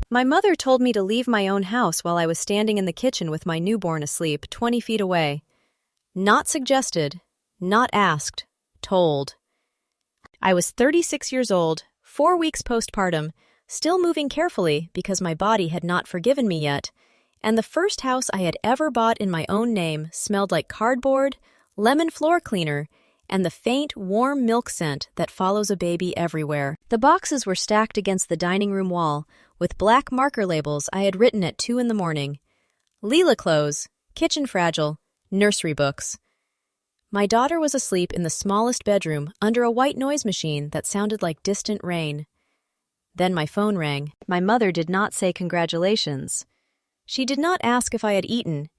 My mother told me to leave my own house while I was standing in the kitchen with my newborn asleep 20 feet away. Not suggested, not asked, told. I was 36 years old, 4 weeks postpartum, still moving carefully because my body had not forgiven me yet, and the first house I had ever bought in my own name smelled like cardboard, lemon floor cleaner, and the faint, warm milk scent that follows a baby everywhere. The boxes were stacked against the dining room wall, with black marker labels I had written at 2 a.m. Leela clothes, kitchen fragile, nursery books. My daughter was asleep in the smallest bedroom under a white noise machine that sounded like distant rain. Then my phone rang. My mother did not say congratulations. She did not ask if I had eaten.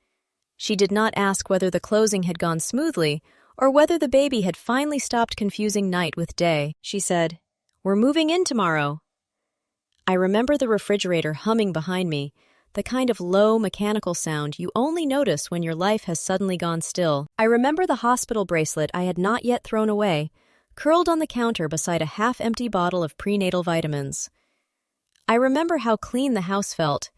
She did not ask whether the closing had gone smoothly or whether the baby had finally stopped confusing night with day. She said, "We're moving in tomorrow." I remember the refrigerator humming behind me, the kind of low, mechanical sound you only notice when your life has suddenly gone still. I remember the hospital bracelet I had not yet thrown away, curled on the counter beside a half-empty bottle of prenatal vitamins. I remember how clean the house felt.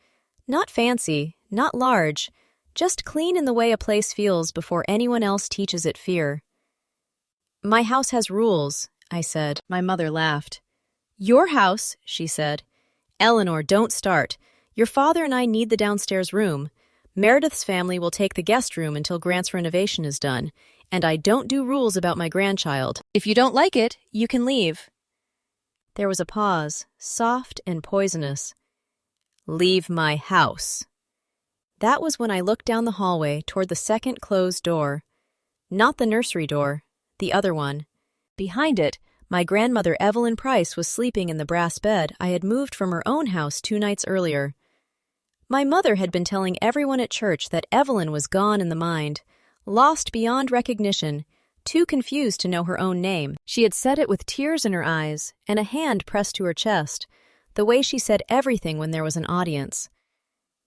Not fancy, not large, just clean in the way a place feels before anyone else teaches it fear. "My house has rules," I said. My mother laughed. "Your house," she said. "Eleanor, don't start. Your father and I need the downstairs room. Meredith's family will take the guest room until Grant's renovation is done, and I don't do rules about my grandchild. If you don't like it, you can leave." There was a pause, soft and poisonous. "Leave my house." That was when I looked down the hallway toward the second closed door. Not the nursery door, the other one. Behind it, my grandmother Evelyn Price was sleeping in the brass bed I had moved from her own house 2 nights earlier. My mother had been telling everyone at church that Evelyn was gone in the mind, lost beyond recognition, too confused to know her own name. She had said it with tears in her eyes and a hand pressed to her chest, the way she said everything when there was an audience.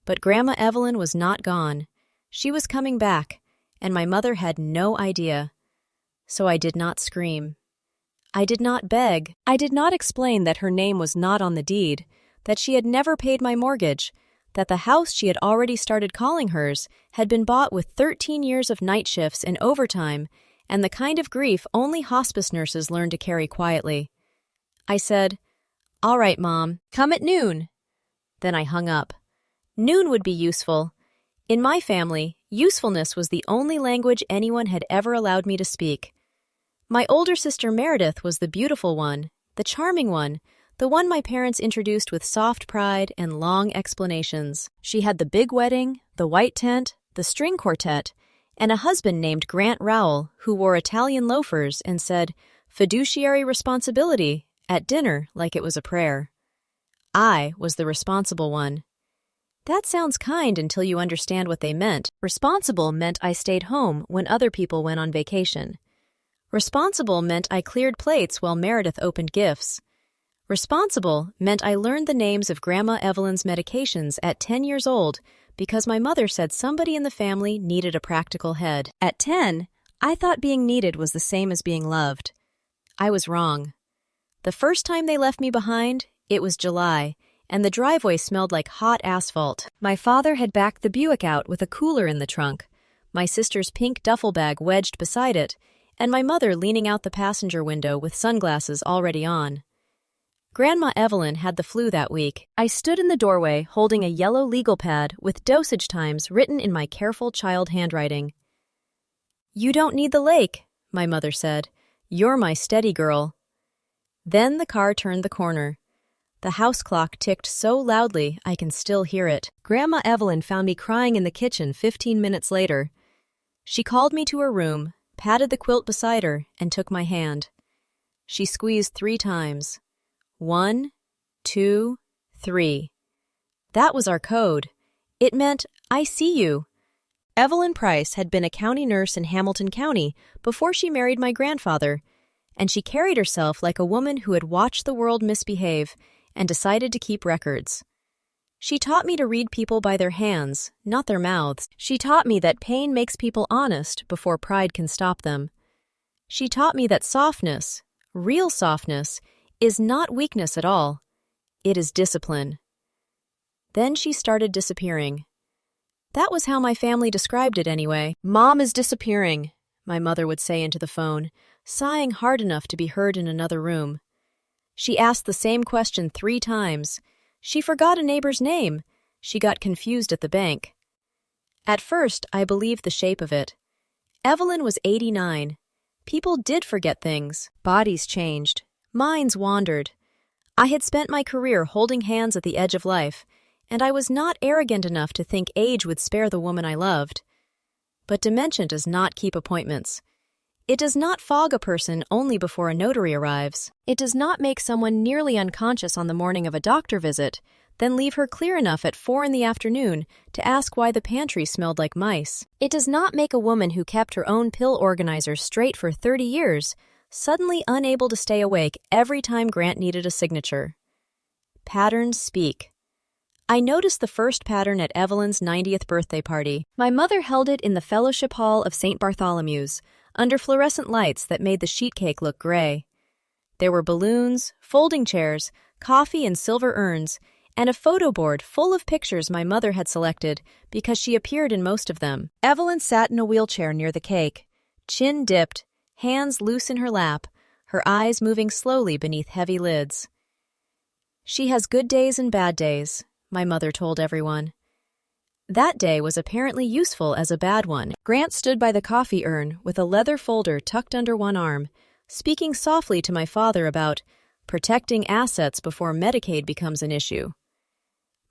But Grandma Evelyn was not gone. She was coming back, and my mother had no idea. So I did not scream. I did not beg. I did not explain that her name was not on the deed, that she had never paid my mortgage, that the house she had already started calling hers had been bought with 13 years of night shifts and overtime, and the kind of grief only hospice nurses learn to carry quietly. I said, "All right, Mom, come at noon." Then I hung up. Noon would be useful. In my family, usefulness was the only language anyone had ever allowed me to speak. My older sister Meredith was the beautiful one, the charming one, the one my parents introduced with soft pride and long explanations. She had the big wedding, the white tent, the string quartet, and a husband named Grant Rowell who wore Italian loafers and said, "Fiduciary responsibility," at dinner like it was a prayer. I was the responsible one. That sounds kind until you understand what they meant. Responsible meant I stayed home when other people went on vacation. Responsible meant I cleared plates while Meredith opened gifts. Responsible meant I learned the names of Grandma Evelyn's medications at 10 years old because my mother said somebody in the family needed a practical head. At 10, I thought being needed was the same as being loved. I was wrong. The first time they left me behind, it was July, and the driveway smelled like hot asphalt. My father had backed the Buick out with a cooler in the trunk, my sister's pink duffel bag wedged beside it, and my mother leaning out the passenger window with sunglasses already on. Grandma Evelyn had the flu that week. I stood in the doorway holding a yellow legal pad with dosage times written in my careful child handwriting. "You don't need the lake," my mother said. "You're my steady girl." Then the car turned the corner. The house clock ticked so loudly I can still hear it. Grandma Evelyn found me crying in the kitchen 15 minutes later. She called me to her room, patted the quilt beside her, and took my hand. She squeezed 3 times. 1, 2, 3. That was our code. It meant, "I see you." Evelyn Price had been a county nurse in Hamilton County before she married my grandfather, and she carried herself like a woman who had watched the world misbehave and decided to keep records. She taught me to read people by their hands, not their mouths. She taught me that pain makes people honest before pride can stop them. She taught me that softness, real softness, is not weakness at all. It is discipline. Then she started disappearing. That was how my family described it anyway. "Mom is disappearing," my mother would say into the phone, sighing hard enough to be heard in another room. She asked the same question 3 times. She forgot a neighbor's name. She got confused at the bank. At first, I believed the shape of it. Evelyn was 89. People did forget things. Bodies changed. Minds wandered. I had spent my career holding hands at the edge of life, and I was not arrogant enough to think age would spare the woman I loved. But dementia does not keep appointments. It does not fog a person only before a notary arrives. It does not make someone nearly unconscious on the morning of a doctor visit, then leave her clear enough at 4 in the afternoon to ask why the pantry smelled like mice. It does not make a woman who kept her own pill organizer straight for 30 years suddenly unable to stay awake every time Grant needed a signature. Patterns speak. I noticed the first pattern at Evelyn's 90th birthday party. My mother held it in the Fellowship Hall of St. Bartholomew's, under fluorescent lights that made the sheet cake look gray. There were balloons, folding chairs, coffee in silver urns, and a photo board full of pictures my mother had selected because she appeared in most of them. Evelyn sat in a wheelchair near the cake, chin dipped, hands loose in her lap, her eyes moving slowly beneath heavy lids. "She has good days and bad days," my mother told everyone. That day was apparently useful as a bad one. Grant stood by the coffee urn with a leather folder tucked under one arm, speaking softly to my father about protecting assets before Medicaid becomes an issue.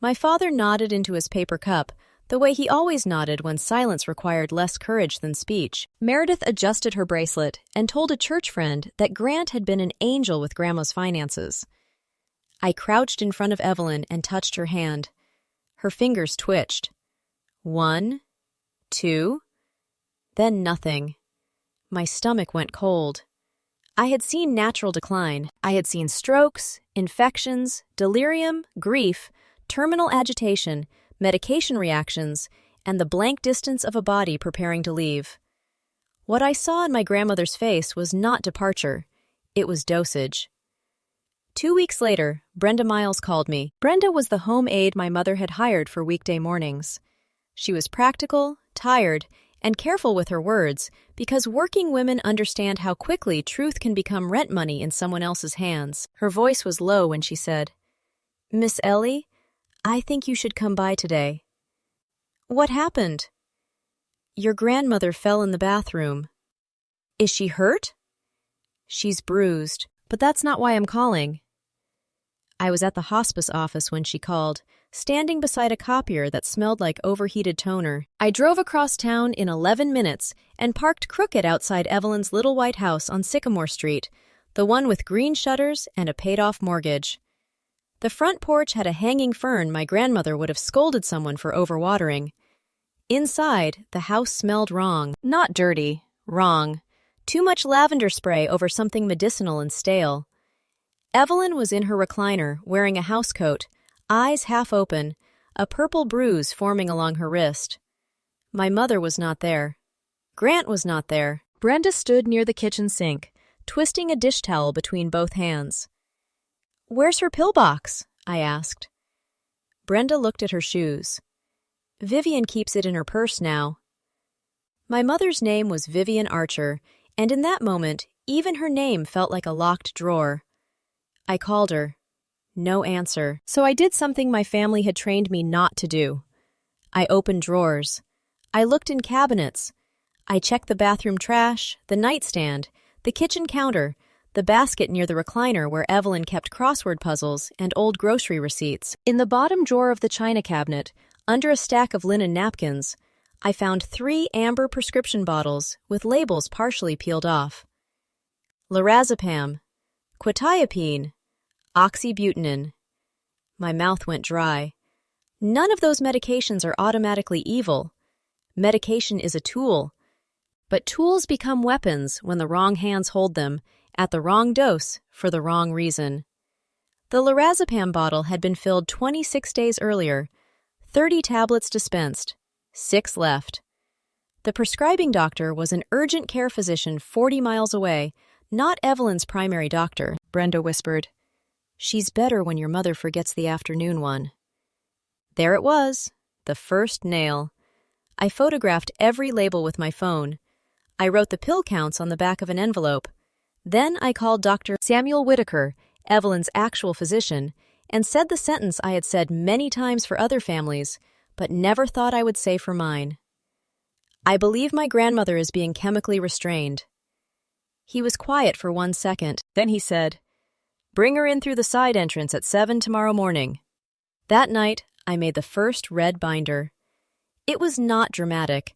My father nodded into his paper cup, the way he always nodded when silence required less courage than speech. Meredith adjusted her bracelet and told a church friend that Grant had been an angel with Grandma's finances. I crouched in front of Evelyn and touched her hand. Her fingers twitched. 1, 2, then nothing. My stomach went cold. I had seen natural decline. I had seen strokes, infections, delirium, grief, terminal agitation, medication reactions, and the blank distance of a body preparing to leave. What I saw in my grandmother's face was not departure. It was dosage. 2 weeks later, Brenda Miles called me. Brenda was the home aide my mother had hired for weekday mornings. She was practical, tired, and careful with her words because working women understand how quickly truth can become rent money in someone else's hands. Her voice was low when she said, "Miss Ellie, I think you should come by today." "What happened?" "Your grandmother fell in the bathroom." "Is she hurt?" "She's bruised, but that's not why I'm calling." I was at the hospice office when she called, standing beside a copier that smelled like overheated toner. I drove across town in 11 minutes and parked crooked outside Evelyn's little white house on Sycamore Street, the one with green shutters and a paid-off mortgage. The front porch had a hanging fern my grandmother would have scolded someone for overwatering. Inside, the house smelled wrong. Not dirty, wrong. Too much lavender spray over something medicinal and stale. Evelyn was in her recliner, wearing a housecoat, eyes half open, a purple bruise forming along her wrist. My mother was not there. Grant was not there. Brenda stood near the kitchen sink, twisting a dish towel between both hands. "Where's her pillbox?" I asked. Brenda looked at her shoes. "Vivian keeps it in her purse now." My mother's name was Vivian Archer, and in that moment, even her name felt like a locked drawer. I called her. No answer. So I did something my family had trained me not to do. I opened drawers. I looked in cabinets. I checked the bathroom trash, the nightstand, the kitchen counter, the basket near the recliner where Evelyn kept crossword puzzles and old grocery receipts. In the bottom drawer of the china cabinet, under a stack of linen napkins, I found 3 amber prescription bottles with labels partially peeled off. Lorazepam, quetiapine, oxybutynin. My mouth went dry. None of those medications are automatically evil. Medication is a tool. But tools become weapons when the wrong hands hold them, at the wrong dose, for the wrong reason. The lorazepam bottle had been filled 26 days earlier, 30 tablets dispensed, 6 left. The prescribing doctor was an urgent care physician 40 miles away, not Evelyn's primary doctor, Brenda whispered. "She's better when your mother forgets the afternoon one." There it was, the first nail. I photographed every label with my phone. I wrote the pill counts on the back of an envelope. Then I called Dr. Samuel Whitaker, Evelyn's actual physician, and said the sentence I had said many times for other families, but never thought I would say for mine. I believe my grandmother is being chemically restrained. He was quiet for 1 second. Then he said, "Bring her in through the side entrance at 7 tomorrow morning." That night, I made the first red binder. It was not dramatic.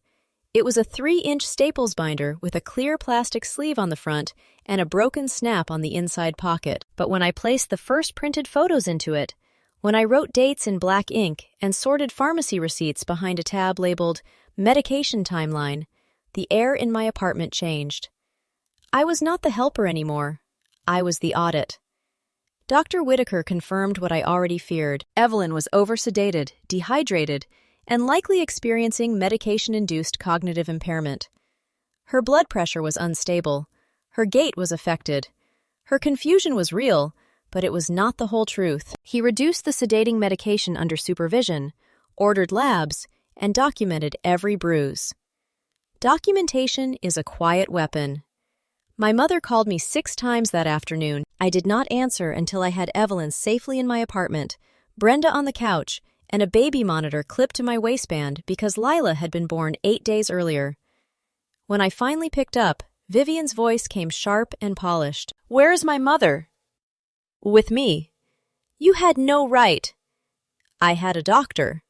It was a 3-inch Staples binder with a clear plastic sleeve on the front and a broken snap on the inside pocket. But when I placed the first printed photos into it, when I wrote dates in black ink and sorted pharmacy receipts behind a tab labeled Medication Timeline, the air in my apartment changed. I was not the helper anymore. I was the audit. Dr. Whitaker confirmed what I already feared. Evelyn was oversedated, dehydrated, and likely experiencing medication-induced cognitive impairment. Her blood pressure was unstable. Her gait was affected. Her confusion was real, but it was not the whole truth. He reduced the sedating medication under supervision, ordered labs, and documented every bruise. Documentation is a quiet weapon. My mother called me 6 times that afternoon. I did not answer until I had Evelyn safely in my apartment, Brenda on the couch, and a baby monitor clipped to my waistband because Lila had been born 8 days earlier. When I finally picked up, Vivian's voice came sharp and polished. "Where's my mother?" "With me." "You had no right." "I had a doctor."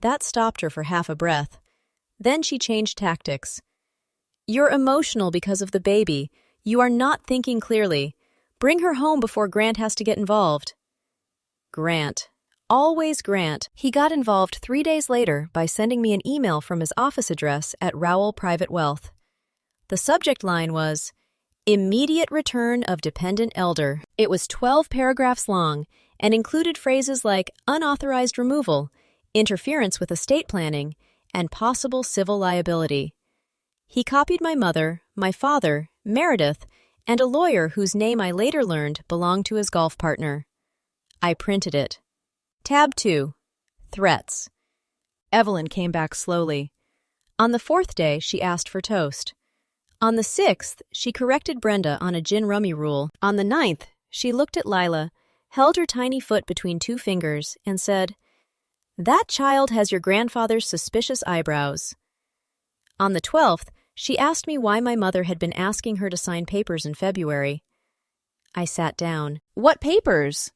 That stopped her for half a breath. Then she changed tactics. "You're emotional because of the baby. You are not thinking clearly. Bring her home before Grant has to get involved." Grant. Always Grant. He got involved 3 days later by sending me an email from his office address at Rowell Private Wealth. The subject line was, "Immediate return of dependent elder." It was 12 paragraphs long and included phrases like unauthorized removal, interference with estate planning, and possible civil liability. He copied my mother, my father, Meredith, and a lawyer whose name I later learned belonged to his golf partner. I printed it. Tab 2. Threats. Evelyn came back slowly. On the 4th day, she asked for toast. On the 6th, she corrected Brenda on a gin rummy rule. On the 9th, she looked at Lila, held her tiny foot between 2 fingers, and said, "That child has your grandfather's suspicious eyebrows." On the 12th, she asked me why my mother had been asking her to sign papers in February. I sat down. "What papers?"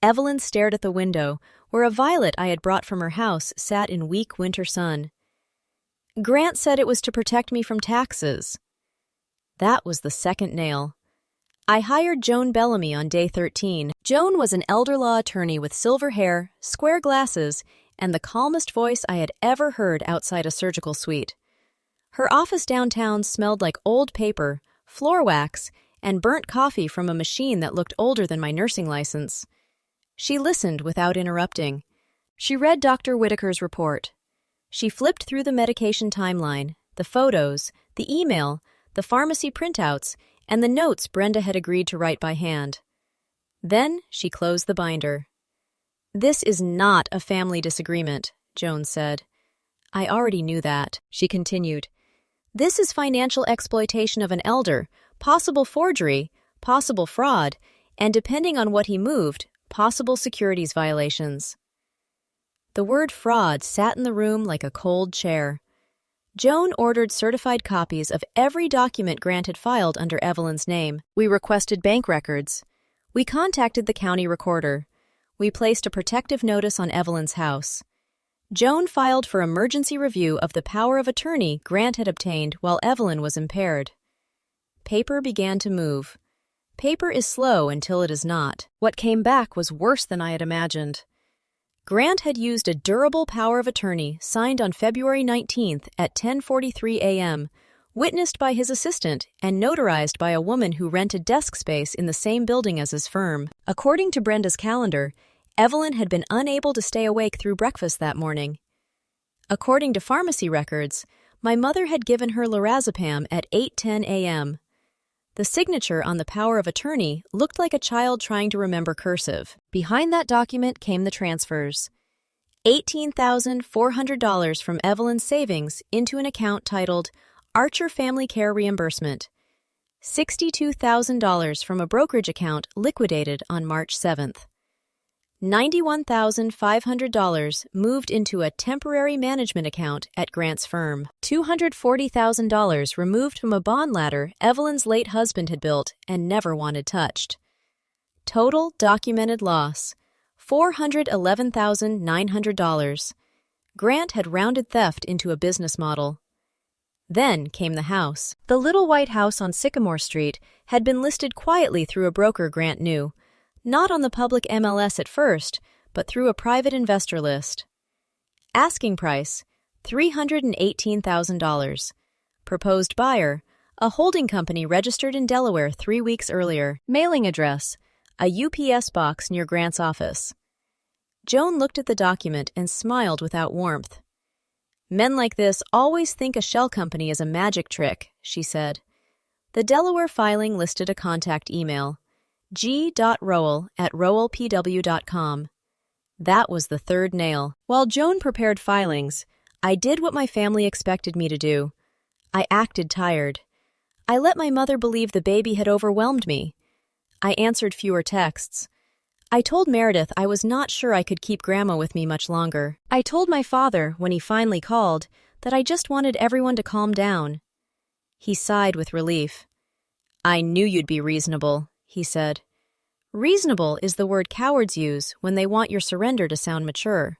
Evelyn stared at the window, where a violet I had brought from her house sat in weak winter sun. "Grant said it was to protect me from taxes." That was the second nail. I hired Joan Bellamy on day 13. Joan was an elder law attorney with silver hair, square glasses, and the calmest voice I had ever heard outside a surgical suite. Her office downtown smelled like old paper, floor wax, and burnt coffee from a machine that looked older than my nursing license. She listened without interrupting. She read Dr. Whitaker's report. She flipped through the medication timeline, the photos, the email, the pharmacy printouts, and the notes Brenda had agreed to write by hand. Then she closed the binder. "This is not a family disagreement," Joan said. "I already knew that," she continued. "This is financial exploitation of an elder, possible forgery, possible fraud, and depending on what he moved, possible securities violations." The word fraud sat in the room like a cold chair. Joan ordered certified copies of every document Grant had filed under Evelyn's name. We requested bank records. We contacted the county recorder. We placed a protective notice on Evelyn's house. Joan filed for emergency review of the power of attorney Grant had obtained while Evelyn was impaired. Paper began to move. Paper is slow until it is not. What came back was worse than I had imagined. Grant had used a durable power of attorney signed on February 19th at 10:43 a.m., witnessed by his assistant and notarized by a woman who rented desk space in the same building as his firm. According to Brenda's calendar, Evelyn had been unable to stay awake through breakfast that morning. According to pharmacy records, my mother had given her lorazepam at 8:10 a.m. The signature on the power of attorney looked like a child trying to remember cursive. Behind that document came the transfers. $18,400 from Evelyn's savings into an account titled Archer Family Care Reimbursement. $62,000 from a brokerage account liquidated on March 7th. $91,500 moved into a temporary management account at Grant's firm. $240,000 removed from a bond ladder Evelyn's late husband had built and never wanted touched. Total documented loss, $411,900. Grant had rounded theft into a business model. Then came the house. The little white house on Sycamore Street had been listed quietly through a broker Grant knew, not on the public MLS at first, but through a private investor list. Asking price, $318,000. Proposed buyer, a holding company registered in Delaware 3 weeks earlier. Mailing address, a UPS box near Grant's office. Joan looked at the document and smiled without warmth. Men like this always think a shell company is a magic trick, she said. The Delaware filing listed a contact email, g.rowell@rowellpw.com. That was the third nail. While Joan prepared filings, I did what my family expected me to do. I acted tired. I let my mother believe the baby had overwhelmed me. I answered fewer texts. I told Meredith I was not sure I could keep Grandma with me much longer. I told my father, when he finally called, that I just wanted everyone to calm down. He sighed with relief. I knew you'd be reasonable, he said. Reasonable is the word cowards use when they want your surrender to sound mature.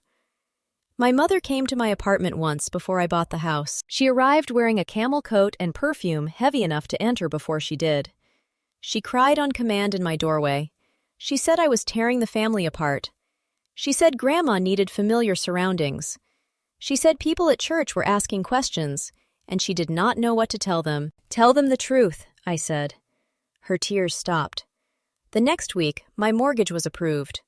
My mother came to my apartment once before I bought the house. She arrived wearing a camel coat and perfume heavy enough to enter before she did. She cried on command in my doorway. She said I was tearing the family apart. She said Grandma needed familiar surroundings. She said people at church were asking questions, and she did not know what to tell them. Tell them the truth, I said. Her tears stopped. The next week, my mortgage was approved.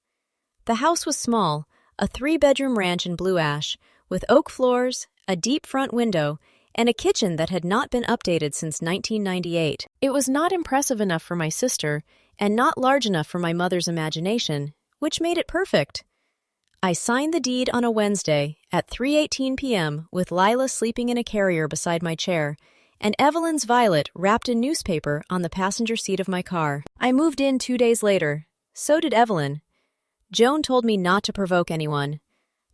The house was small, a 3-bedroom ranch in Blue Ash, with oak floors, a deep front window, and a kitchen that had not been updated since 1998. It was not impressive enough for my sister, and not large enough for my mother's imagination, which made it perfect. I signed the deed on a Wednesday at 3:18 p.m. with Lila sleeping in a carrier beside my chair, and Evelyn's Violet wrapped in newspaper on the passenger seat of my car. I moved in 2 days later. So did Evelyn. Joan told me not to provoke anyone.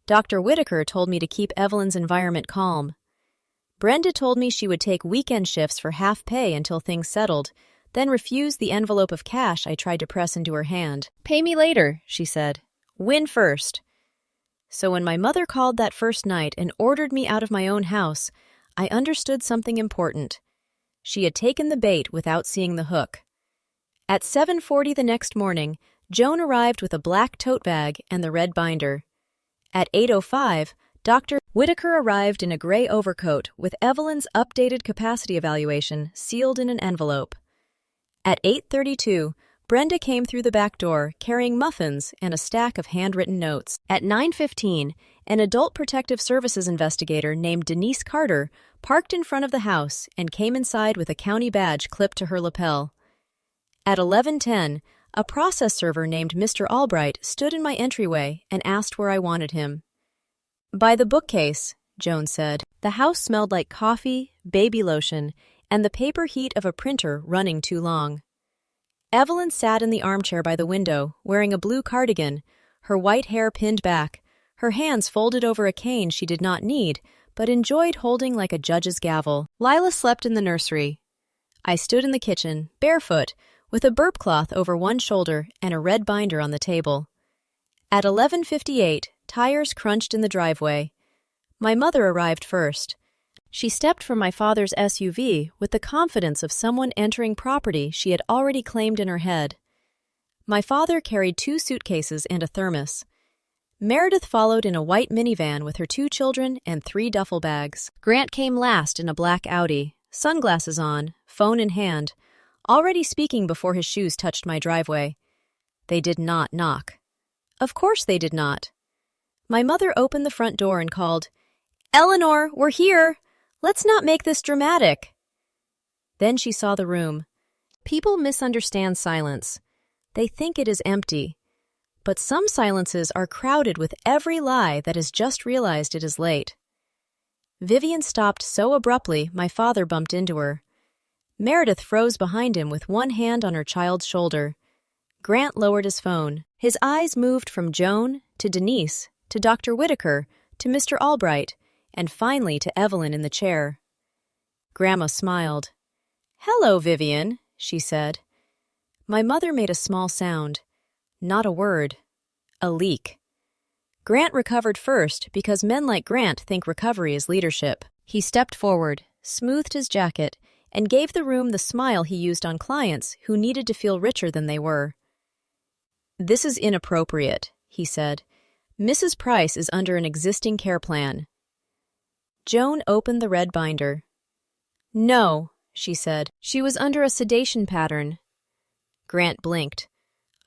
Dr. Whitaker told me to keep Evelyn's environment calm. Brenda told me she would take weekend shifts for half pay until things settled, then refused the envelope of cash I tried to press into her hand. Pay me later, she said. Win first. So when my mother called that first night and ordered me out of my own house, I understood something important. She had taken the bait without seeing the hook. At 7:40 the next morning, Joan arrived with a black tote bag and the red binder. At 8:05, Dr. Whitaker arrived in a gray overcoat with Evelyn's updated capacity evaluation sealed in an envelope. At 8:32, Brenda came through the back door carrying muffins and a stack of handwritten notes. At 9:15, an adult protective services investigator named Denise Carter parked in front of the house and came inside with a county badge clipped to her lapel. At 11:10, a process server named Mr. Albright stood in my entryway and asked where I wanted him. By the bookcase, Joan said. The house smelled like coffee, baby lotion, and the paper heat of a printer running too long. Evelyn sat in the armchair by the window, wearing a blue cardigan, her white hair pinned back, her hands folded over a cane she did not need, but enjoyed holding like a judge's gavel. Lila slept in the nursery. I stood in the kitchen, barefoot, with a burp cloth over one shoulder and a red binder on the table. At 11:58, tires crunched in the driveway. My mother arrived first. She stepped from my father's SUV with the confidence of someone entering property she had already claimed in her head. My father carried 2 suitcases and a thermos. Meredith followed in a white minivan with her 2 children and 3 duffel bags. Grant came last in a black Audi, sunglasses on, phone in hand, already speaking before his shoes touched my driveway. They did not knock. Of course they did not. My mother opened the front door and called, "Eleanor, we're here! Let's not make this dramatic." Then she saw the room. People misunderstand silence. They think it is empty. but some silences are crowded with every lie that has just realized it is late. Vivian stopped so abruptly my father bumped into her. Meredith froze behind him with one hand on her child's shoulder. Grant lowered his phone. His eyes moved from Joan to Denise to Dr. Whitaker to Mr. Albright and finally to Evelyn in the chair. Grandma smiled. "Hello, Vivian," she said. My mother made a small sound. Not a word. A leak. Grant recovered first because men like Grant think recovery is leadership. He stepped forward, smoothed his jacket, and gave the room the smile he used on clients who needed to feel richer than they were. "This is inappropriate," he said. "Mrs. Price is under an existing care plan." Joan opened the red binder. "No," she said. "She was under a sedation pattern." Grant blinked.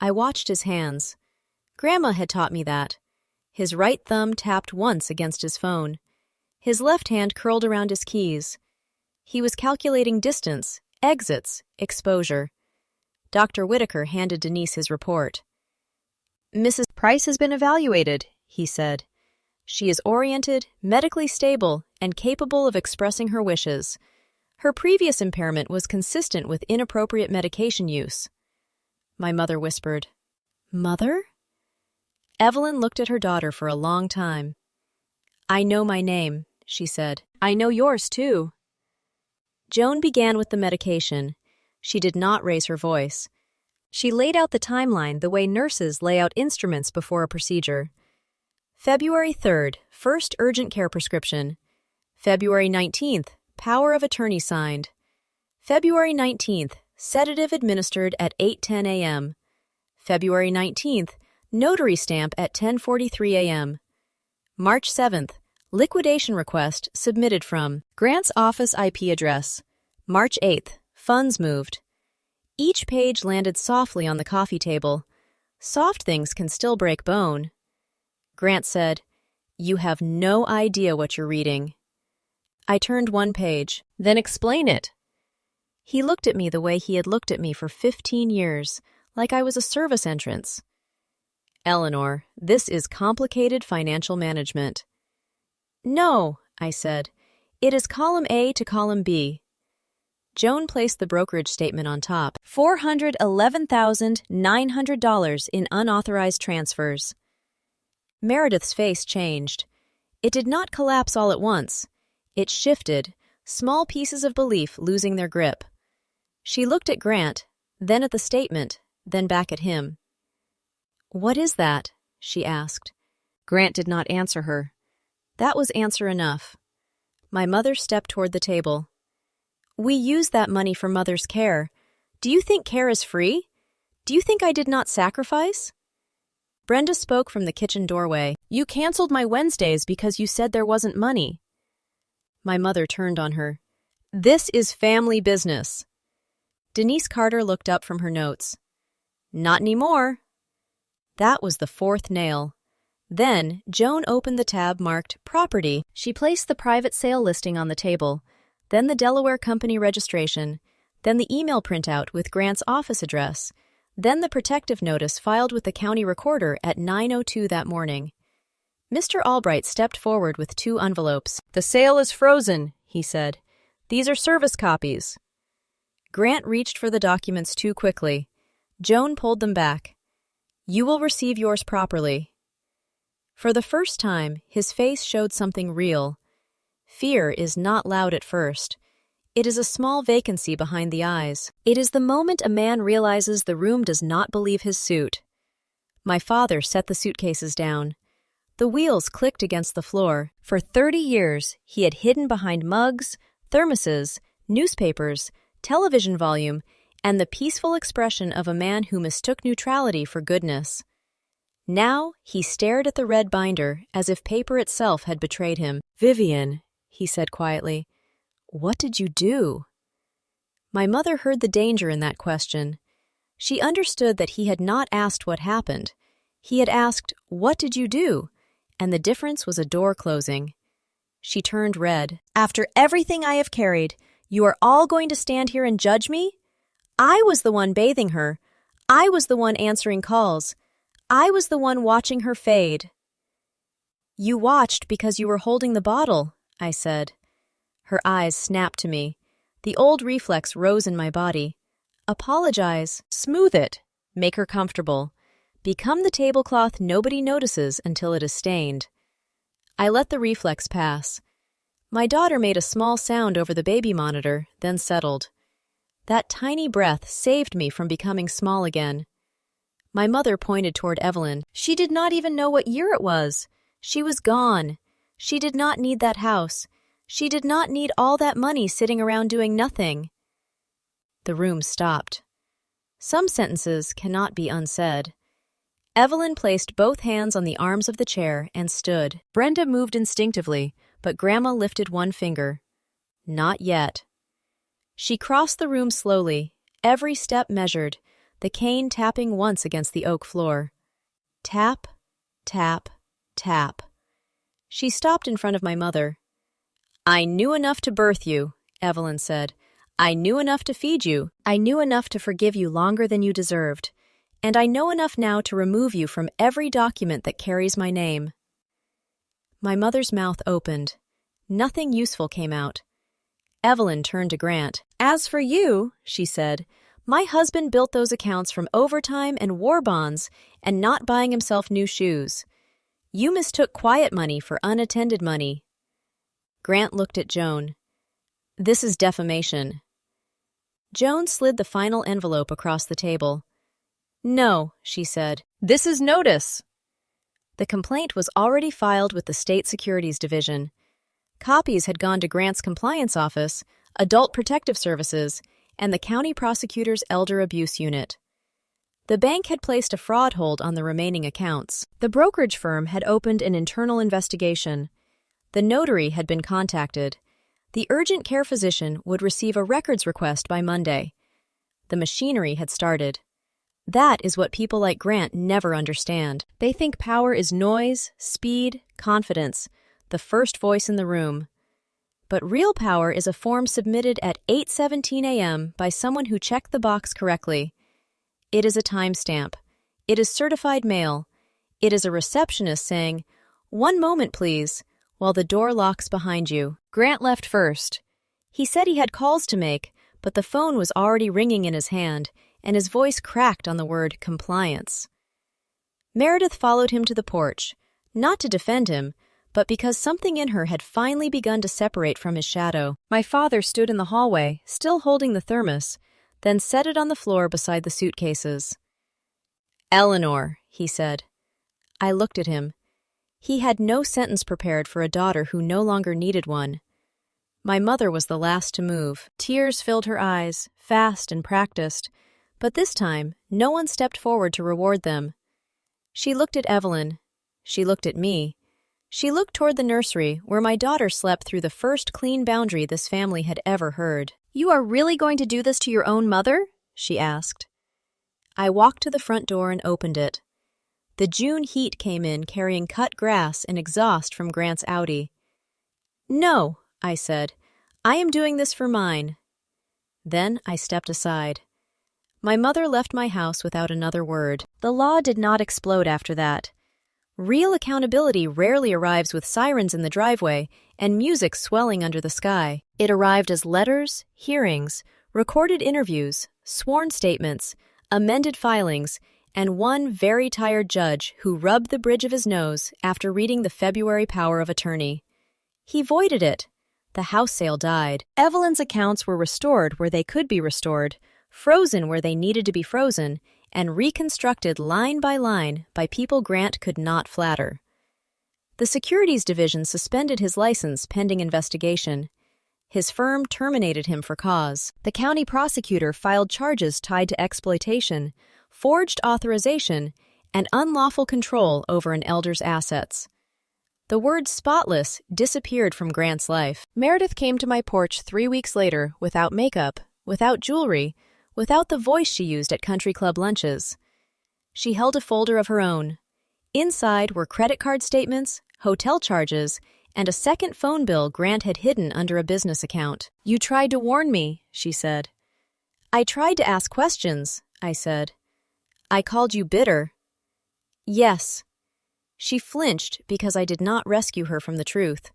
I watched his hands. Grandma had taught me that. His right thumb tapped once against his phone. His left hand curled around his keys. He was calculating distance, exits, exposure. Dr. Whitaker handed Denise his report. "Mrs. Price has been evaluated," he said. "She is oriented, medically stable, and capable of expressing her wishes. Her previous impairment was consistent with inappropriate medication use." My mother whispered, "Mother?" Evelyn looked at her daughter for a long time. "I know my name," she said. "I know yours, too." Joan began with the medication. She did not raise her voice. She laid out the timeline the way nurses lay out instruments before a procedure. February 3rd, first urgent care prescription. February 19th, power of attorney signed. February 19th, sedative administered at 8:10 a.m. February 19th, notary stamp at 10:43 a.m. March 7th, liquidation request submitted from Grant's office IP address. March 8th, funds moved. Each page landed softly on the coffee table. Soft things can still break bone. Grant said, "You have no idea what you're reading." I turned one page. "Then explain it." He looked at me the way he had looked at me for 15 years, like I was a service entrance. "Eleanor, this is complicated financial management." "No," I said. "It is column A to column B." Joan placed the brokerage statement on top. $411,900 in unauthorized transfers. Meredith's face changed. It did not collapse all at once. It shifted, small pieces of belief losing their grip. She looked at Grant, then at the statement, then back at him. "What is that?" she asked. Grant did not answer her. That was answer enough. My mother stepped toward the table. "We use that money for mother's care. Do you think care is free? Do you think I did not sacrifice?" Brenda spoke from the kitchen doorway. "You canceled my Wednesdays because you said there wasn't money." My mother turned on her. "This is family business." Denise Carter looked up from her notes. "Not anymore." That was the fourth nail. Then, Joan opened the tab marked Property. She placed the private sale listing on the table, then the Delaware Company registration, then the email printout with Grant's office address, then the protective notice filed with the county recorder at 9:02 that morning. Mr. Albright stepped forward with 2 envelopes. "The sale is frozen," he said. "These are service copies." Grant reached for the documents too quickly. Joan pulled them back. "You will receive yours properly." For the first time, his face showed something real. Fear is not loud at first. It is a small vacancy behind the eyes. It is the moment a man realizes the room does not believe his suit. My father set the suitcases down. The wheels clicked against the floor. For 30 years, he had hidden behind mugs, thermoses, newspapers, television volume, and the peaceful expression of a man who mistook neutrality for goodness. Now he stared at the red binder as if paper itself had betrayed him. "Vivian," he said quietly, "what did you do?" My mother heard the danger in that question. She understood that he had not asked what happened. He had asked, "What did you do?" And the difference was a door closing. She turned red. "After everything I have carried, you are all going to stand here and judge me? I was the one bathing her. I was the one answering calls. I was the one watching her fade. You watched because you were holding the bottle, I said. Her eyes snapped to me. The old reflex rose in my body. Apologize, smooth it, make her comfortable. Become the tablecloth nobody notices until it is stained. I let the reflex pass. My daughter made a small sound over the baby monitor, then settled. That tiny breath saved me from becoming small again. My mother pointed toward Evelyn. She did not even know what year it was. She was gone. She did not need that house. She did not need all that money sitting around doing nothing. The room stopped. Some sentences cannot be unsaid. Evelyn placed both hands on the arms of the chair and stood. Brenda moved instinctively, but Grandma lifted one finger. Not yet. She crossed the room slowly, every step measured, the cane tapping once against the oak floor. Tap, tap, tap. She stopped in front of my mother. I knew enough to birth you, Evelyn said. I knew enough to feed you. I knew enough to forgive you longer than you deserved. And I know enough now to remove you from every document that carries my name. My mother's mouth opened. Nothing useful came out. Evelyn turned to Grant. As for you, she said, my husband built those accounts from overtime and war bonds and not buying himself new shoes. You mistook quiet money for unattended money. Grant looked at Joan. This is defamation. Joan slid the final envelope across the table. No, she said. This is notice. The complaint was already filed with the State Securities Division. Copies had gone to Grant's compliance office, Adult Protective Services, and the county prosecutor's Elder Abuse Unit. The bank had placed a fraud hold on the remaining accounts. The brokerage firm had opened an internal investigation. The notary had been contacted. The urgent care physician would receive a records request by Monday. The machinery had started. That is what people like Grant never understand. They think power is noise, speed, confidence, the first voice in the room. But real power is a form submitted at 8:17 a.m. by someone who checked the box correctly. It is a timestamp. It is certified mail. It is a receptionist saying, "One moment, please," while the door locks behind you. Grant left first. He said he had calls to make, but the phone was already ringing in his hand, and his voice cracked on the word compliance. Meredith followed him to the porch, not to defend him, but because something in her had finally begun to separate from his shadow. My father stood in the hallway, still holding the thermos, then set it on the floor beside the suitcases. "Eleanor," he said. I looked at him. He had no sentence prepared for a daughter who no longer needed one. My mother was the last to move. Tears filled her eyes, fast and practiced, but this time no one stepped forward to reward them. She looked at Evelyn. She looked at me. She looked toward the nursery, where my daughter slept through the first clean boundary this family had ever heard. "You are really going to do this to your own mother?" she asked. I walked to the front door and opened it. The June heat came in carrying cut grass and exhaust from Grant's Audi. "No," I said. "I am doing this for mine." Then I stepped aside. My mother left my house without another word. The law did not explode after that. Real accountability rarely arrives with sirens in the driveway and music swelling under the sky. It arrived as letters, hearings, recorded interviews, sworn statements, amended filings, and one very tired judge who rubbed the bridge of his nose after reading the February power of attorney. He voided it. The house sale died. Evelyn's accounts were restored where they could be restored, frozen where they needed to be frozen, and reconstructed line by people Grant could not flatter. The Securities Division suspended his license pending investigation. His firm terminated him for cause. The county prosecutor filed charges tied to exploitation, forged authorization, and unlawful control over an elder's assets. The word spotless disappeared from Grant's life. Meredith came to my porch 3 weeks later without makeup, without jewelry, without the voice she used at country club lunches. She held a folder of her own. Inside were credit card statements, hotel charges, and a second phone bill Grant had hidden under a business account. "You tried to warn me," she said. "I tried to ask questions," I said. "I called you bitter." Yes. She flinched because I did not rescue her from the truth.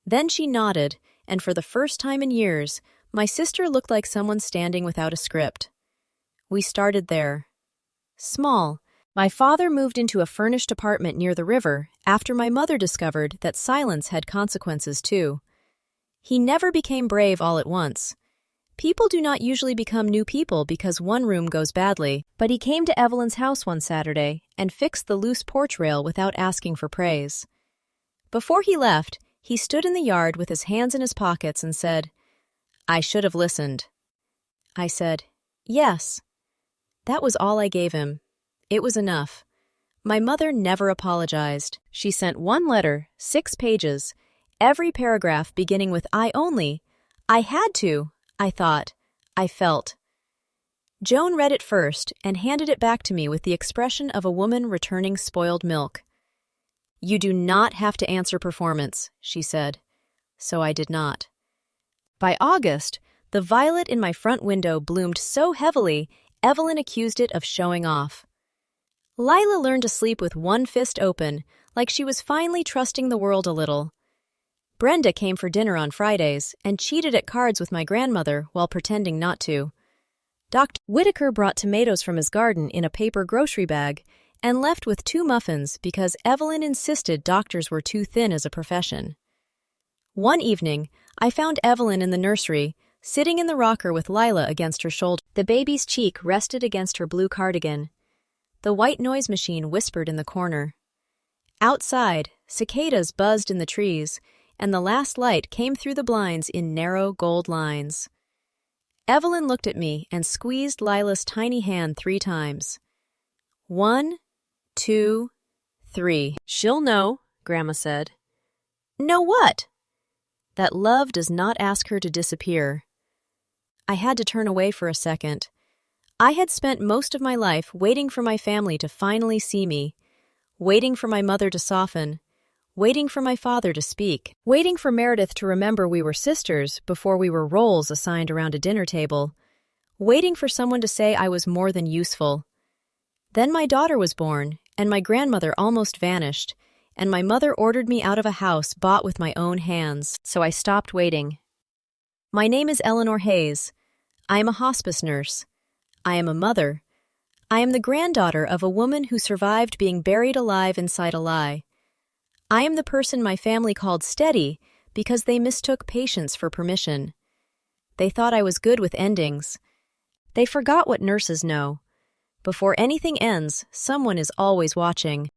Then she nodded, and for the first time in years, my sister looked like someone standing without a script. We started there. Small. My father moved into a furnished apartment near the river after my mother discovered that silence had consequences too. He never became brave all at once. People do not usually become new people because one room goes badly, but he came to Evelyn's house one Saturday and fixed the loose porch rail without asking for praise. Before he left, he stood in the yard with his hands in his pockets and said, "I should have listened." I said, "Yes." That was all I gave him. It was enough. My mother never apologized. She sent one letter, 6 pages, every paragraph beginning with "I only." I had to, I thought. I felt. Joan read it first and handed it back to me with the expression of a woman returning spoiled milk. "You do not have to answer performance," she said. So I did not. By August, the violet in my front window bloomed so heavily, Evelyn accused it of showing off. Lila learned to sleep with one fist open, like she was finally trusting the world a little. Brenda came for dinner on Fridays and cheated at cards with my grandmother while pretending not to. Dr. Whitaker brought tomatoes from his garden in a paper grocery bag and left with 2 muffins because Evelyn insisted doctors were too thin as a profession. One evening, I found Evelyn in the nursery, sitting in the rocker with Lila against her shoulder. The baby's cheek rested against her blue cardigan. The white noise machine whispered in the corner. Outside, cicadas buzzed in the trees, and the last light came through the blinds in narrow gold lines. Evelyn looked at me and squeezed Lila's tiny hand 3 times. 1, 2, 3. "She'll know," Grandma said. "Know what?" "That love does not ask her to disappear." I had to turn away for a second. I had spent most of my life waiting for my family to finally see me, waiting for my mother to soften, waiting for my father to speak, waiting for Meredith to remember we were sisters before we were roles assigned around a dinner table, waiting for someone to say I was more than useful. Then my daughter was born, and my grandmother almost vanished, and my mother ordered me out of a house bought with my own hands, so I stopped waiting. My name is Eleanor Hayes. I am a hospice nurse. I am a mother. I am the granddaughter of a woman who survived being buried alive inside a lie. I am the person my family called steady because they mistook patience for permission. They thought I was good with endings. They forgot what nurses know. Before anything ends, someone is always watching.